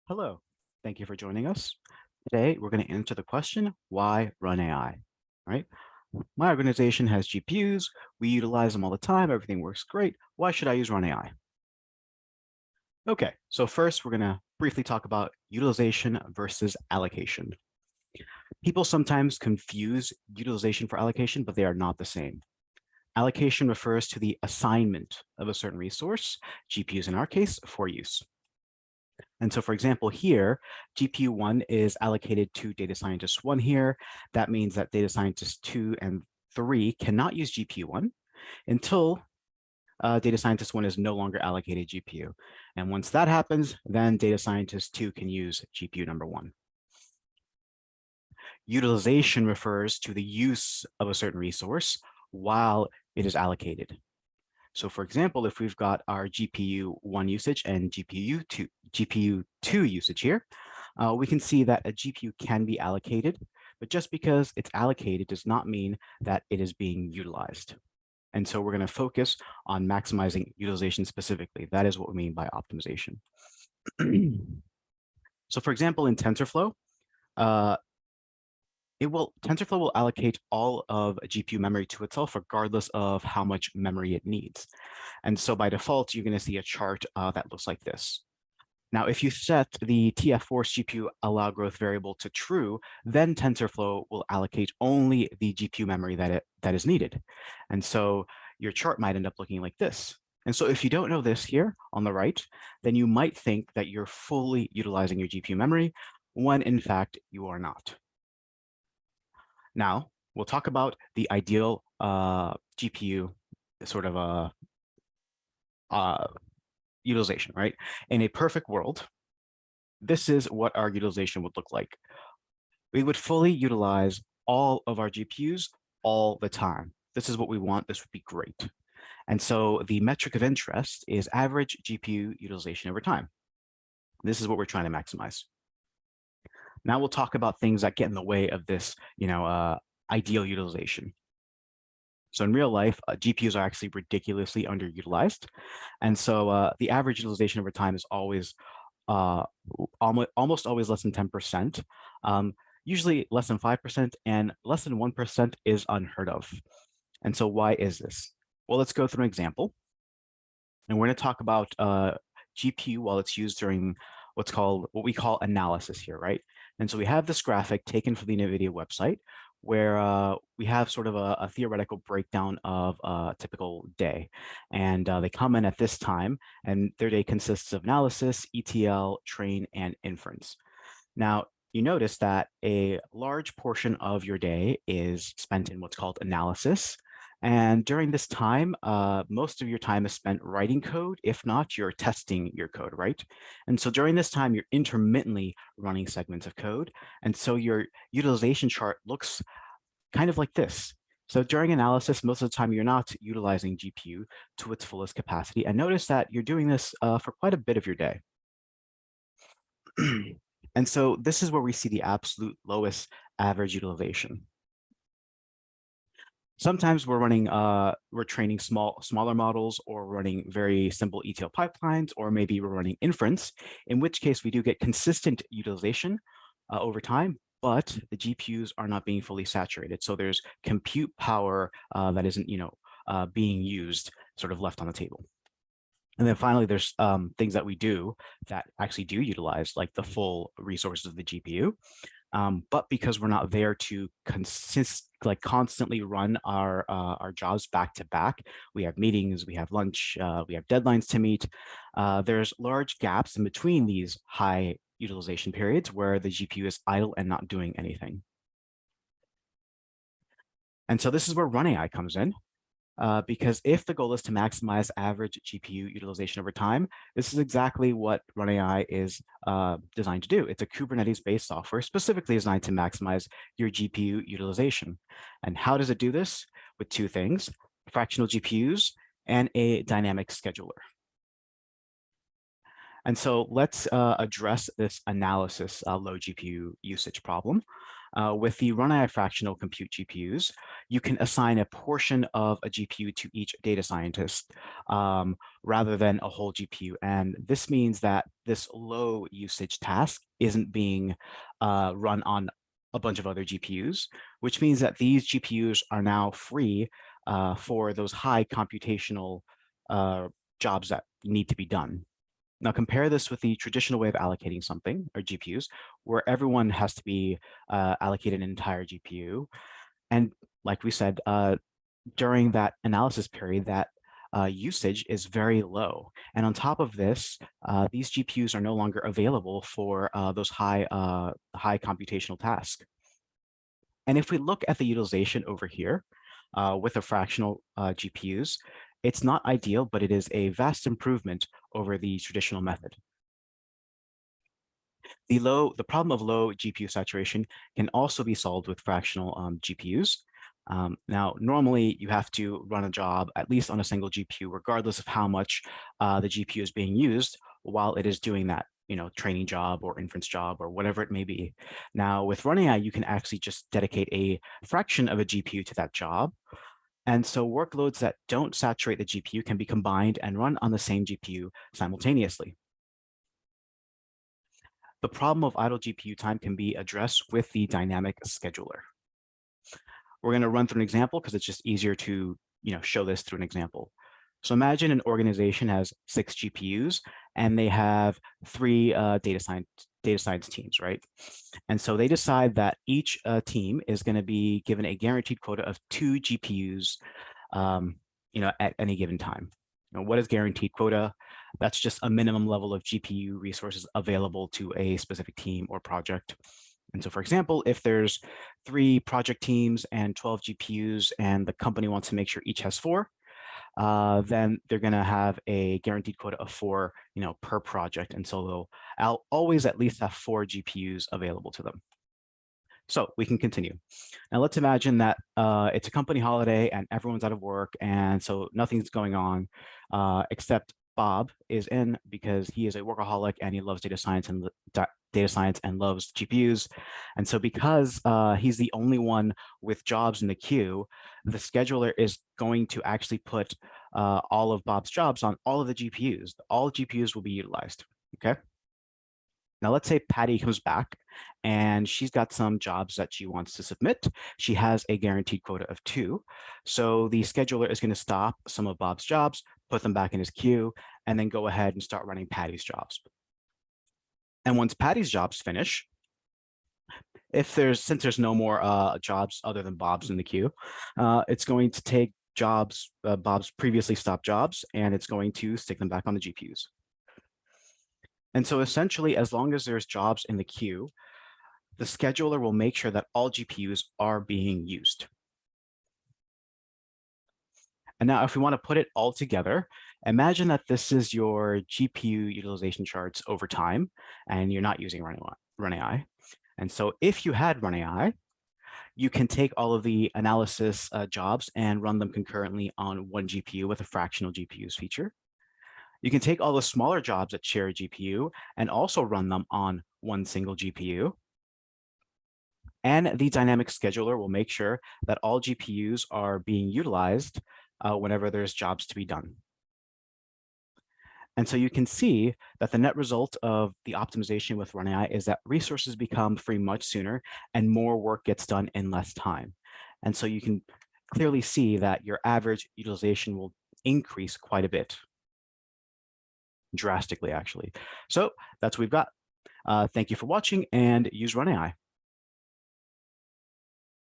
Hello, thank you for joining us. Today, we're going to answer the question, why run AI? Right? My organization has GPUs. We utilize them all the time. Everything works great. Why should I use run AI? Okay, so first, we're going to briefly talk about utilization versus allocation. People sometimes confuse utilization for allocation, but they are not the same. Allocation refers to the assignment of a certain resource, GPUs in our case, for use. And so, for example, here, GPU 1 is allocated to data scientist 1 here. That means that data scientist 2 and 3 cannot use GPU 1 until data scientist 1 is no longer allocated GPU. And once that happens, then data scientist 2 can use GPU number 1. Utilization refers to the use of a certain resource while it is allocated. So for example, if we've got our GPU 1 usage and GPU 2 usage here, we can see that a GPU can be allocated, but just because it's allocated does not mean that it is being utilized. And so we're going to focus on maximizing utilization specifically. That is what we mean by optimization. So for example, in TensorFlow, uh, TensorFlow will allocate all of GPU memory to itself regardless of how much memory it needs. And so by default, you're going to see a chart that looks like this. Now, if you set the TF force GPU allow growth variable to true, then TensorFlow will allocate only the GPU memory that is needed. And so your chart might end up looking like this. And so if you don't know this here on the right, then you might think that you're fully utilizing your GPU memory when in fact you are not. Now, we'll talk about the ideal GPU sort of utilization, right? In a perfect world, this is what our utilization would look like. We would fully utilize all of our GPUs all the time. This is what we want. This would be great. And so the metric of interest is average GPU utilization over time. This is what we're trying to maximize. Now we'll talk about things that get in the way of this, ideal utilization. So in real life, GPUs are actually ridiculously underutilized. And so the average utilization over time is always almost always less than 10%, usually less than 5%, and less than 1% is unheard of. And so why is this? Well, let's go through an example. And we're going to talk about GPU while it's used during what we call analysis here, right? And so we have this graphic taken from the NVIDIA website where we have sort of a theoretical breakdown of a typical day. And they come in at this time, and their day consists of analysis, ETL, train, and inference. Now, you notice that a large portion of your day is spent in what's called analysis. And during this time, most of your time is spent writing code. If not, you're testing your code, right? And so during this time, you're intermittently running segments of code. And so your utilization chart looks kind of like this. So during analysis, most of the time, you're not utilizing GPU to its fullest capacity. And notice that you're doing this for quite a bit of your day. And so this is where we see the absolute lowest average utilization. Sometimes we're training smaller models, or running very simple ETL pipelines, or maybe we're running inference, in which case we do get consistent utilization over time, but the GPUs are not being fully saturated. So there's compute power that isn't, being used, sort of left on the table. And then finally, there's things that we do that actually do utilize like the full resources of the GPU. But because we're not there to constantly run our jobs back to back, we have meetings, we have lunch, we have deadlines to meet. There's large gaps in between these high utilization periods where the GPU is idle and not doing anything. And so this is where runai comes in. Because if the goal is to maximize average GPU utilization over time, this is exactly what runai is designed to do. It's a Kubernetes-based software specifically designed to maximize your GPU utilization. And how does it do this? With two things: fractional GPUs and a dynamic scheduler. And so let's address this analysis low GPU usage problem. With the runai fractional compute GPUs, you can assign a portion of a GPU to each data scientist rather than a whole GPU. And this means that this low usage task isn't being run on a bunch of other GPUs, which means that these GPUs are now free for those high computational jobs that need to be done. Now compare this with the traditional way of allocating something, or GPUs, where everyone has to be allocated an entire GPU. And like we said, during that analysis period, that usage is very low. And on top of this, these GPUs are no longer available for those high computational tasks. And if we look at the utilization over here with the fractional GPUs, it's not ideal, but it is a vast improvement over the traditional method. The problem of low GPU saturation can also be solved with fractional GPUs. Now, normally you have to run a job at least on a single GPU, regardless of how much the GPU is being used while it is doing that, training job or inference job or whatever it may be. Now, with runai, you can actually just dedicate a fraction of a GPU to that job. And so workloads that don't saturate the GPU can be combined and run on the same GPU simultaneously. The problem of idle GPU time can be addressed with the dynamic scheduler. We're going to run through an example because it's just easier to show this through an example. So imagine an organization has 6 GPUs and they have 3 data science teams, right? And so they decide that each team is going to be given a guaranteed quota of 2 GPUs at any given time. What is guaranteed quota? That's just a minimum level of GPU resources available to a specific team or project. And so, for example, if there's 3 project teams and 12 GPUs and the company wants to make sure each has 4, then they're going to have a guaranteed quota of 4, per project. And so they'll always at least have 4 GPUs available to them. So we can continue. Now let's imagine that it's a company holiday and everyone's out of work, and so nothing's going on except Bob is in because he is a workaholic and he loves data science and loves GPUs. And so because he's the only one with jobs in the queue, the scheduler is going to actually put all of Bob's jobs on all of the GPUs. All GPUs will be utilized, okay? Now let's say Patty comes back and she's got some jobs that she wants to submit. She has a guaranteed quota of 2. So the scheduler is going to stop some of Bob's jobs, put them back in his queue, and then go ahead and start running Patty's jobs. And once Patty's jobs finish, since there's no more jobs other than Bob's in the queue, it's going to take Bob's previously stopped jobs, and it's going to stick them back on the GPUs. And so essentially, as long as there's jobs in the queue, the scheduler will make sure that all GPUs are being used. And now if we want to put it all together, imagine that this is your GPU utilization charts over time, and you're not using runai. And so if you had runai, you can take all of the analysis jobs and run them concurrently on one GPU with a fractional GPUs feature. You can take all the smaller jobs that share a GPU and also run them on one single GPU. And the dynamic scheduler will make sure that all GPUs are being utilized whenever there's jobs to be done. And so you can see that the net result of the optimization with runai is that resources become free much sooner and more work gets done in less time. And so you can clearly see that your average utilization will increase quite a bit. Drastically, actually. So that's what we've got. Thank you for watching, and use runai.